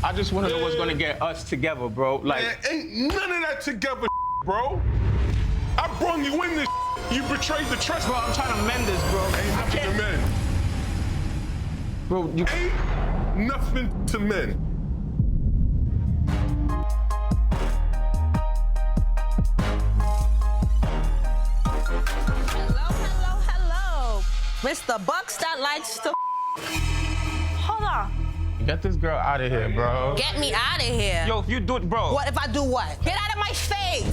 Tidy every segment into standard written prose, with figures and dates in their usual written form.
I just want to know what's going to get us together, bro. Like, man, ain't none of that together, bro. I brung you in this. You betrayed the trust. bro, I'm trying to mend this, bro. Ain't nothing to mend. Bro, you Ain't nothing to mend. Hello. Mr. Bux that likes to Hold on. get this girl out of here, bro. Get me out of here. Yo, if you do it, bro. What if I do what? Get out of my face.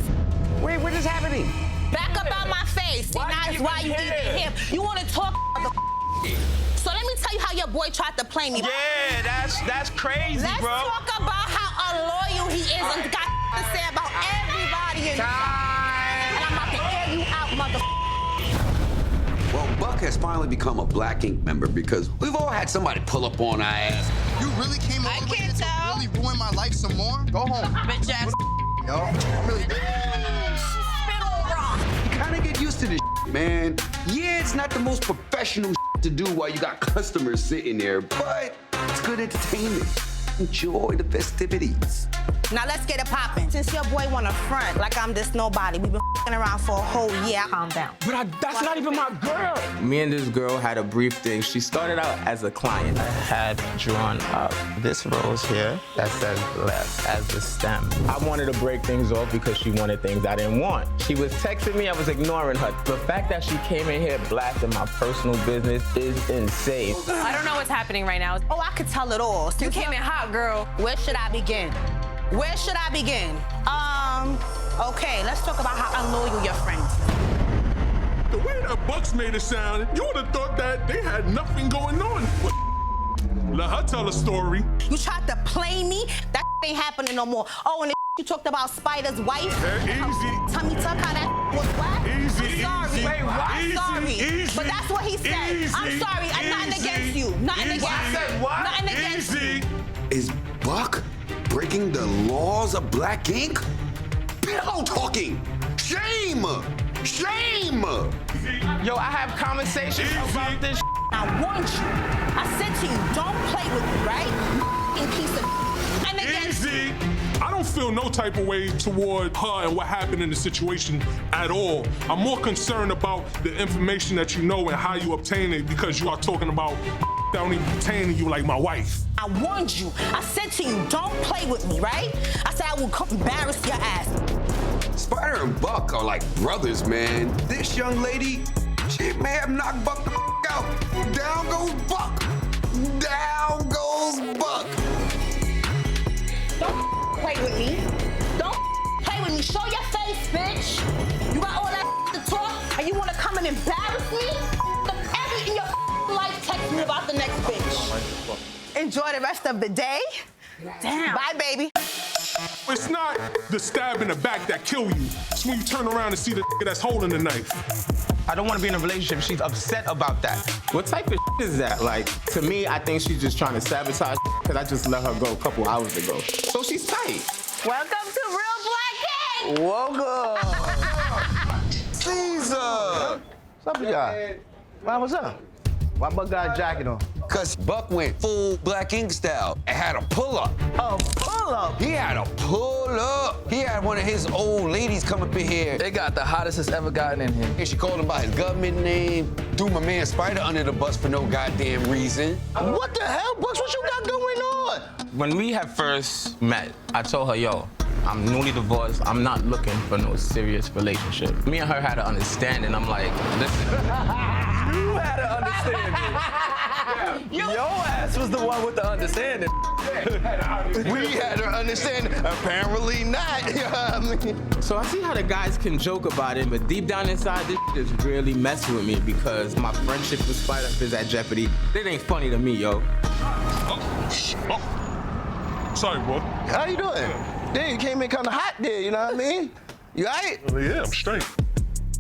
Wait, what is happening? Back up out my face. See, Why now you is why even you here? even him. You want to talk So let me tell you how your boy tried to play me. Yeah, that's crazy, Let's bro. talk about how unloyal he is and got to say about everybody in And I'm about to air you out, motherfucker. Well, Buck has finally become a Black Ink member because we've all had somebody pull up on our ass. You really came all the way here to tell. really ruin my life some more? Go home. Bitch ass. Yo, I'm really... You kind of get used to this, man. Yeah, it's not the most professional to do while you got customers sitting there, but it's good entertainment. Enjoy the festivities. Now let's get it popping. Since your boy wanna front like I'm this nobody, we've been f***ing around for a whole year. Calm down. But that's not even my girl. Me and this girl had a brief thing. She started out as a client. I had drawn up this rose here that says blessed as the stem. I wanted to break things off because she wanted things I didn't want. She was texting me, I was ignoring her. The fact that she came in here blasting my personal business is insane. I don't know what's happening right now. Oh, I could tell it all. You came in hot, girl. Where should I begin? Where should I begin? Okay, let's talk about how unloyal your friends. The way that Bucks made it sound, you would have thought that they had nothing going on. Let her tell a story. You tried to play me? That ain't happening no more. Oh, and the you talked about Spyder's wife? Easy. Tummy tuck, how that was whack? Easy, I'm sorry. easy. Wait, what? I'm Easy, sorry. easy, But that's what he said. I'm easy, sorry. I'm nothing easy, against you. Nothing easy. against I you. said what? Nothing against you. Easy. Is Buck breaking the laws of Black Ink? Pillow talking! Shame! Shame! Yo, I have conversations about this. I warned you. I said to you, don't play with me, right? You piece of and against Easy. I don't feel no type of way toward her and what happened in the situation at all. I'm more concerned about the information that you know and how you obtain it because you are talking about that only pertain to you like my wife. I warned you. I said to you, don't play with me, right? I said I will come embarrass your ass. Spyder and Buck are like brothers, man. This young lady, she may have knocked Buck the out. Down goes Buck. Down goes Buck. Don't play with me. Don't play with me. Show your face, bitch. You got all that to talk and you want to come and embarrass me? Every in your life text me about the next bitch. Enjoy the rest of the day. Damn. Bye, baby. It's not the stab in the back that kill you. It's when you turn around and see the that's holding the knife. I don't want to be in a relationship. She's upset about that. What type of is that? Like, to me, I think she's just trying to sabotage because I just let her go a couple hours ago. So she's tight. Welcome to Real Black Ink. Welcome. Caesar. What's up, you guys? Man, what's up? Why Buck got a jacket on? Cause Buck went full Black Ink style and had a pull-up. Oh, pull up. He had a pull-up. He had one of his old ladies come up in here. They got the hottest it's ever gotten in here. And she called him by his government name. Threw my man Spyder under the bus for no goddamn reason. What the hell, Bucks? What you got going on? When we had first met, I told her, yo, I'm newly divorced. I'm not looking for no serious relationship. Me and her had an understanding. I'm like, listen. You had an understanding. Your ass was the one with the understanding. We had her understanding. Apparently not. You know what I mean? So I see how the guys can joke about it, but deep down inside, this is really messing with me because my friendship with Spyder is at jeopardy. It ain't funny to me, yo. Sorry, boy. How you doing? Damn, you came in kind of hot there, you know what I mean? You all right? Yeah, I'm straight.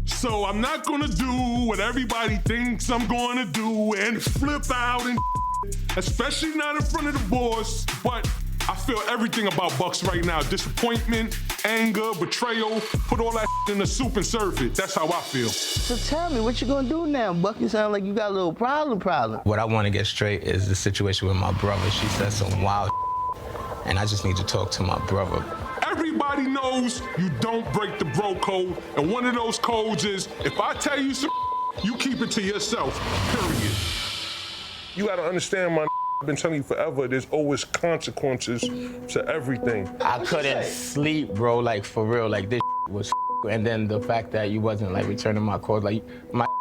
So I'm not gonna do what everybody thinks I'm gonna do and flip out and especially not in front of the boss, but I feel everything about Bucks right now. Disappointment, anger, betrayal. Put all that in the soup and serve it. That's how I feel. So tell me, what you gonna do now? Buck, you sound like you got a little problem. What I want to get straight is the situation with my brother. She said some wild and I just need to talk to my brother. Everybody knows you don't break the bro code, and one of those codes is if I tell you some, you keep it to yourself, period. You gotta understand, my I've been telling you forever, there's always consequences to everything. I couldn't sleep, bro, like for real, like this was and then the fact that you wasn't like returning my calls, like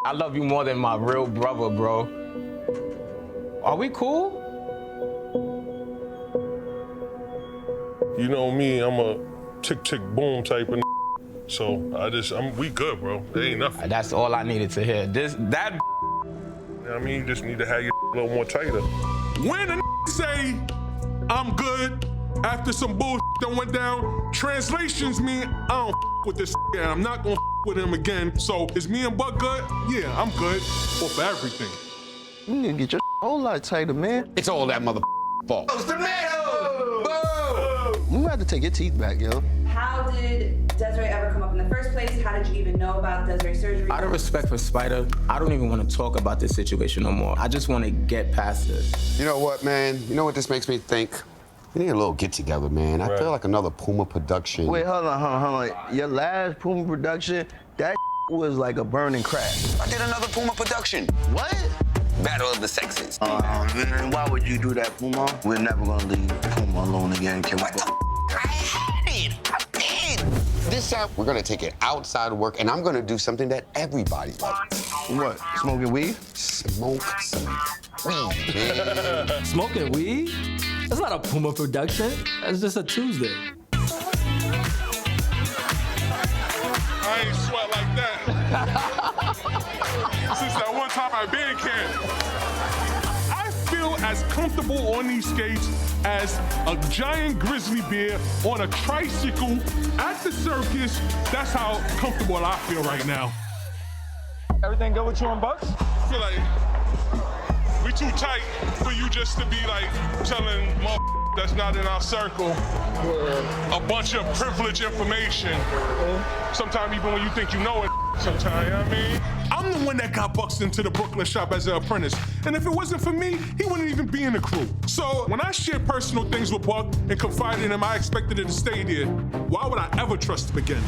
I love you more than my real brother, bro. Are we cool? You know me, I'm a tick tick boom type of so we good, bro. There ain't nothing. That's all I needed to hear. You know what I mean? You just need to have your a little more tighter. When a say I'm good after some bullshit that went down, translations mean I don't with this and I'm not gonna with him again. So is me and Buck good? Yeah, I'm good. Well, for everything. You need to get your whole lot tighter, man. It's all that mother fault. Oh, tomato! Boom! You have to take your teeth back, yo. How did Desiree ever come up in the first place? How did you even know about Desiree's surgery? Out of respect for Spyder, I don't even want to talk about this situation no more. I just want to get past this. You know what, man? You know what this makes me think? We need a little get-together, man. I feel like another Puma production. Wait, hold on. Your last Puma production, that was like a burning crash. I did another Puma production. What? Battle of the Sexes. Man, why would you do that, Puma? We're never gonna leave Puma alone again. Can we go? I had it. I did. This time, we're gonna take it outside of work, and I'm gonna do something that everybody likes. What? Smoking weed? Smoke some weed, man. Smoking weed? That's not a Puma production. That's just a Tuesday. I ain't sweat like that. Since that one time I been camp. I feel as comfortable on these skates as a giant grizzly bear on a tricycle at the circus. That's how comfortable I feel right now. Everything good with you and Bucks? I feel like we too tight for you just to be like telling that's not in our circle a bunch of privileged information. Sometimes even when you think you know it, sometimes, you know what I mean? I'm the one that got Bucks into the Brooklyn shop as an apprentice. And if it wasn't for me, he wouldn't even be in the crew. So when I share personal things with Buck and confided in him, I expected it to stay there. Why would I ever trust him again?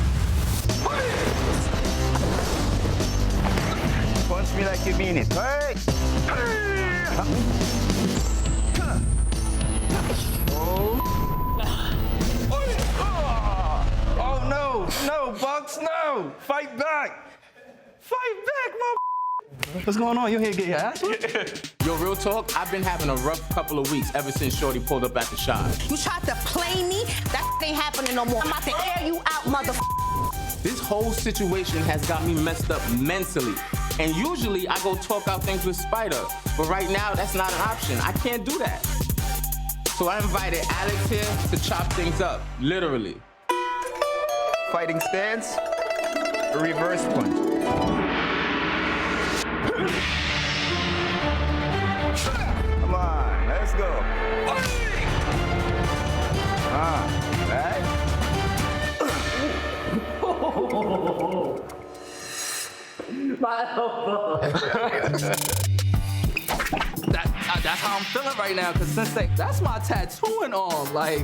Punch me like you mean it. Hey! Oh, no, Bucks, no. Fight back. Fight back, mother. What's going on? You here to get your ass whipped? Yo, real talk, I've been having a rough couple of weeks ever since Shorty pulled up at the shop. You tried to play me? That ain't happening no more. I'm about to air you out, This whole situation has got me messed up mentally. And usually I go talk out things with Spyder, but right now that's not an option. I can't do that. So I invited Alex here to chop things up, literally. Fighting stance, reverse punch. Come on, let's go. Right? My elbow. That's how I'm feeling right now, because that's my tattooing arm. Like,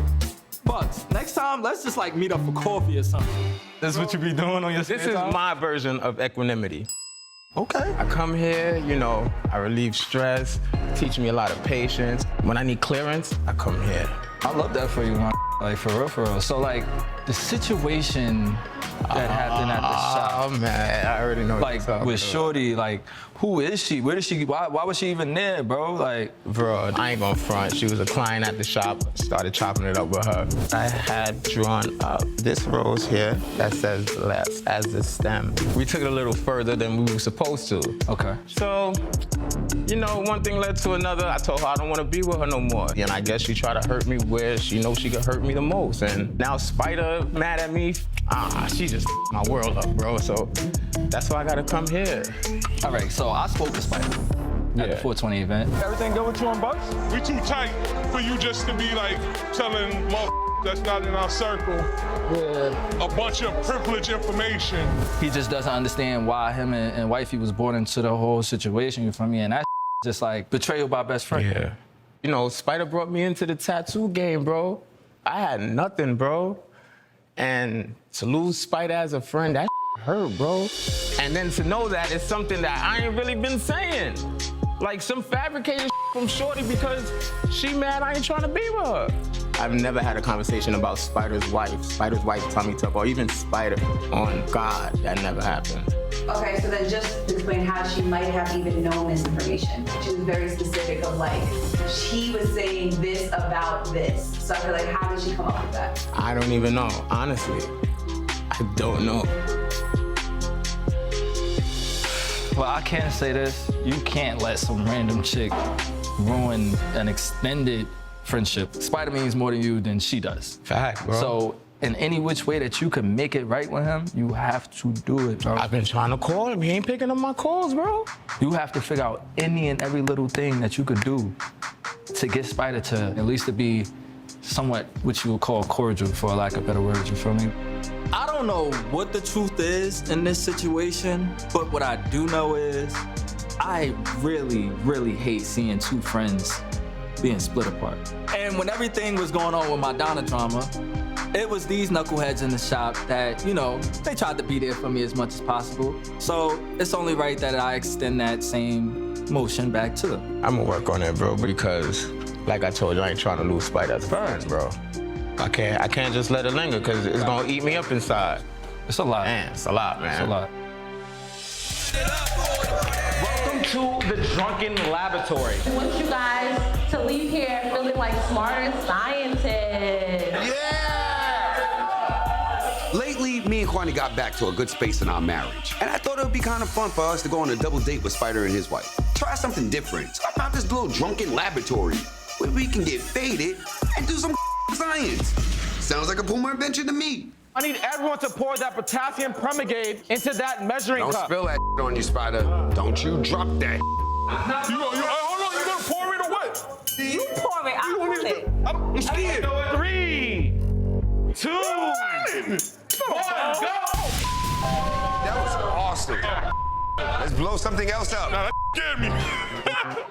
Bucks, next time, let's just like meet up for coffee or something. That's what you be doing on your spare This is time? my version of equanimity. Okay. I come here, you know, I relieve stress, teach me a lot of patience. When I need clearance, I come here. I love that for you, man. Like, for real. So, like, the situation that happened at the shop. Oh, man, I already know what Like, you're talking with about. Shorty, like, who is she? Where did she, why was she even there, bro? Like, Bro, I ain't gonna front. She was a client at the shop, started chopping it up with her. I had drawn up this rose here that says left as the stem. We took it a little further than we were supposed to. okay. So, you know, one thing led to another. I told her I don't want to be with her no more. And I guess she tried to hurt me where she knows she could hurt me the most. And now Spyder mad at me. She just my world up, bro. So that's why I gotta come here. All right, so I spoke to Spyder at the 420 event. Everything good with you and Bucks? We too tight for you just to be like telling that's not in our circle a bunch of privileged information. He just doesn't understand why him and wifey was brought into the whole situation, you feel me? And that's just like betrayal by best friend. Yeah. You know, Spyder brought me into the tattoo game, bro. I had nothing, bro. And to lose Spyder as a friend, that hurt, bro. And then to know that it's something that I ain't really been saying. Like some fabricated from Shorty because she mad I ain't trying to be with her. I've never had a conversation about Spyder's wife, tummy tuck, or even Spyder. On God, that never happened. Okay, so then just explain how she might have even known this information. She was very specific of like, she was saying this about this. So I feel like, how did she come up with that? I don't even know, honestly. I don't know. Well, I can't say this. You can't let some random chick ruin an extended friendship. Spyder means more to you than she does. Fact, bro. So in any which way that you can make it right with him, you have to do it, bro. I've been trying to call him. He ain't picking up my calls, bro. You have to figure out any and every little thing that you could do to get Spyder to at least to be somewhat what you would call cordial, for lack of better words, you feel me? I don't know what the truth is in this situation, but what I do know is I really, really hate seeing two friends being split apart. And when everything was going on with my Donna drama, it was these knuckleheads in the shop that, you know, they tried to be there for me as much as possible. So it's only right that I extend that same motion back to them. I'm gonna work on it, bro, because like I told you, I ain't trying to lose Spyder as a friend, bro. I can't just let it linger because it's gonna eat me up inside. It's a lot. Man, it's a lot, man. It's a lot. Welcome to the Drunken Laboratory. I want you guys to leave here feeling like smarter scientists. Lately, me and Kwani got back to a good space in our marriage. And I thought it would be kind of fun for us to go on a double date with Spyder and his wife. Try something different. So I found this little drunken laboratory where we can get faded and do some science. Sounds like a Puma adventure to me. I need everyone to pour that potassium permangate into that measuring Don't cup. spill that on you, Spyder. Don't you drop that. Hold on, you gonna pour it or what? You pour it, I want it. I'm scared. 3, 2, 1, go! That was awesome. Let's blow something else up. Nah, that scared me. I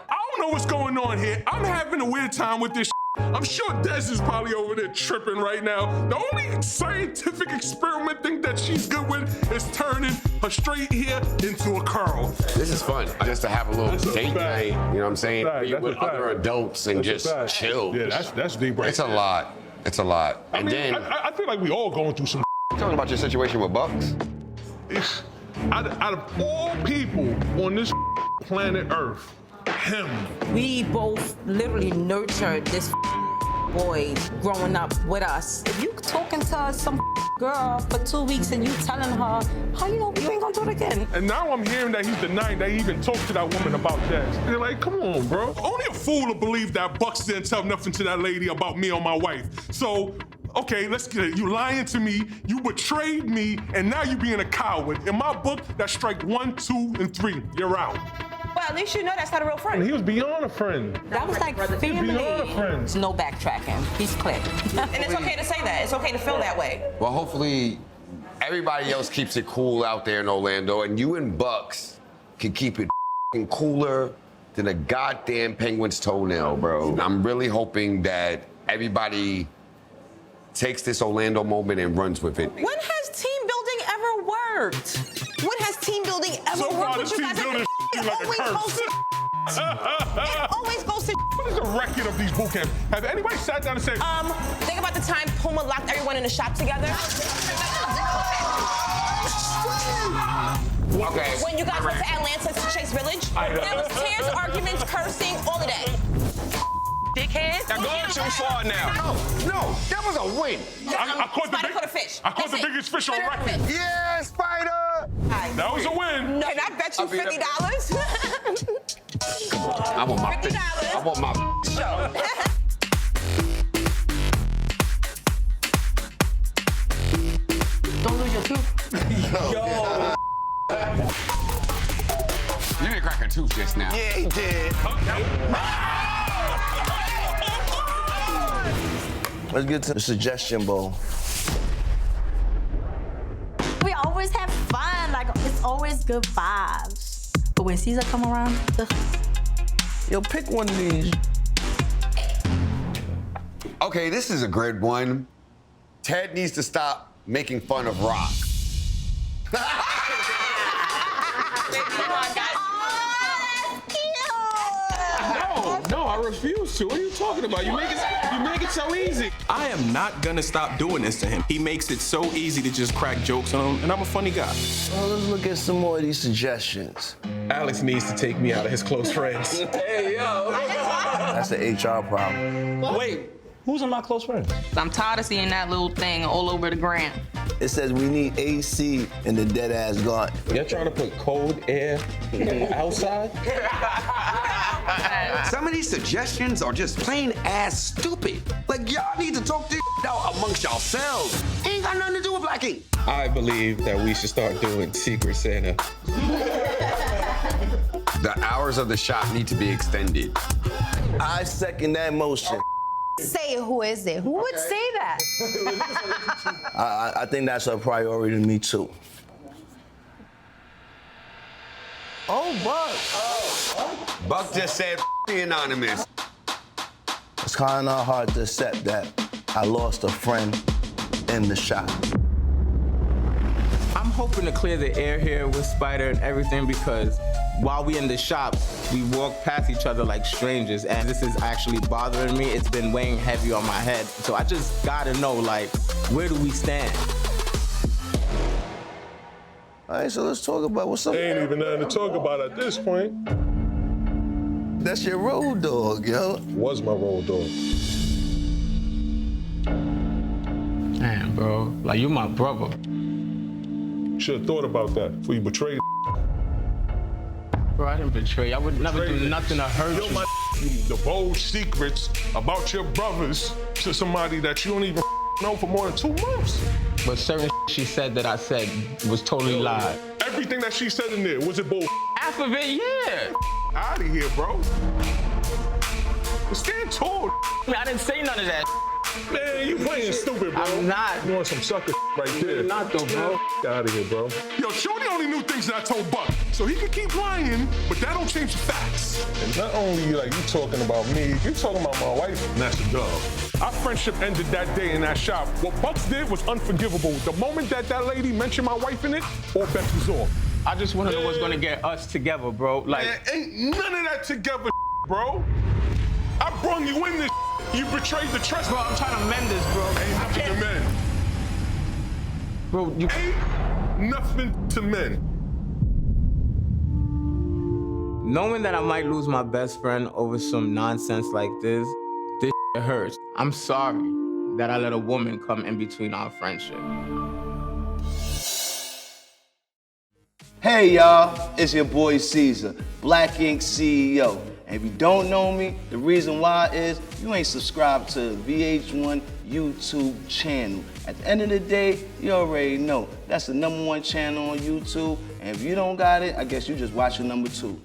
don't know what's going on here. I'm having a weird time with this. I'm sure Des is probably over there tripping right now. The only scientific experiment thing that she's good with is turning her straight hair into a curl. This is fun, just to have a little date night, you know what I'm saying? Be with other adults and just chill. Yeah, that's deep right It's a lot. It's a lot. I mean, I feel like we all going through some. Talking about your situation with Bux? Out of all people on this planet Earth, him. We both literally nurtured this boy growing up with us. If you talking to some girl for 2 weeks and you telling her, how you know you ain't gonna do it again? And now I'm hearing that he's denying that he even talked to that woman about that. They're like, come on, bro. Only a fool would believe that Bux didn't tell nothing to that lady about me or my wife. So, okay, let's get it. You lying to me, you betrayed me, and now you being a coward. In my book, that's strike 1, 2, and 3. You're out. Well, at least you know that's not a real friend. And he was beyond a friend. That was like family. He was beyond a friend. There's no backtracking. He's clear. And it's okay to say that. It's okay to feel that way. Well, hopefully everybody else keeps it cool out there in Orlando, and you and Bux can keep it cooler than a goddamn penguin's toenail, bro. I'm really hoping that everybody takes this Orlando moment and runs with it. When has team building ever worked? When has team building ever So far, worked with this you team guys? building It like a always curse. goes to It always goes to What is the record of these boot camps? Have anybody sat down and said, think about the time Puma locked everyone in the shop together. Okay. When you guys went to Atlanta to Chase Village, there was tears, arguments, cursing, all of that. Dickhead. Now go too far now. No, that was a win. I caught the Spyder caught a fish. I caught the That's it. biggest fish on Spyder caught a record. fish. Yeah, Spyder. That was a win. No, and I bet you $50. I want my $50. I want my Sure. Don't lose your tooth. Yo. You didn't crack a tooth just now. Yeah, he did. Let's get to the suggestion bowl. We always have fun. Like, it's always good vibes. But when Caesar come around, Yo, pick one of these. Okay, this is a good one. Ted needs to stop making fun of Rock. No, I refuse to. What are you talking about? You make it so easy. I am not gonna stop doing this to him. He makes it so easy to just crack jokes on him, and I'm a funny guy. Well, let's look at some more of these suggestions. Alex needs to take me out of his close friends. Hey, yo. That's an HR problem. Wait, who's in my close friends? I'm tired of seeing that little thing all over the gram. It says we need AC in the dead ass garden. You're trying to put cold air outside? Some of these suggestions are just plain ass stupid. Like, y'all need to talk this out amongst yourselves. Ain't got nothing to do with black ink. I believe that we should start doing Secret Santa. The hours of the shop need to be extended. I second that motion. Say it, who is it? Who would say that? I think that's a priority to me too. Oh, Buck. Buck just said the anonymous. It's kind of hard to accept that I lost a friend in the shop. I'm hoping to clear the air here with Spyder and everything because while we in the shop, we walk past each other like strangers, and this is actually bothering me. It's been weighing heavy on my head. So I just gotta know, like, where do we stand? All right, so let's talk about what's up. Ain't even nothing to talk about at this point. That's your road dog, yo. Was my road dog. Damn, bro. Like, you my brother. Should have thought about that before you betrayed. Bro, I didn't betray you. I would never do nothing to hurt you. You divulge secrets about your brothers to somebody that you don't even know for more than 2 months. But certain she said that I said was totally lied. Everything that she said in there, was it bull? Half of it, yeah. Out of here, bro. Stand tall. I didn't say none of that. Man, you playing stupid, bro. I'm not. You want some sucker right there. You're not though, bro. Get out of here, bro. Yo, Shorty only knew things that I told Buck, so he could keep lying, but that don't change the facts. And not only like you talking about me, you talking about my wife, and that's a dub. Our friendship ended that day in that shop. What Bucks did was unforgivable. The moment that lady mentioned my wife in it, all bets was off. I just want to know what's gonna get us together, bro. Like, man, ain't none of that together, bro. I brung you in this. You betrayed the trust. Bro, I'm trying to mend this, bro. Ain't nothing to mend. Bro, you ain't nothing to mend. Knowing that I might lose my best friend over some nonsense like this hurts. I'm sorry that I let a woman come in between our friendship. Hey y'all, it's your boy Caesar, Black Ink CEO. And if you don't know me, the reason why is you ain't subscribed to VH1 YouTube channel. At the end of the day, you already know that's the #1 channel on YouTube. And if you don't got it, I guess you just watching #2.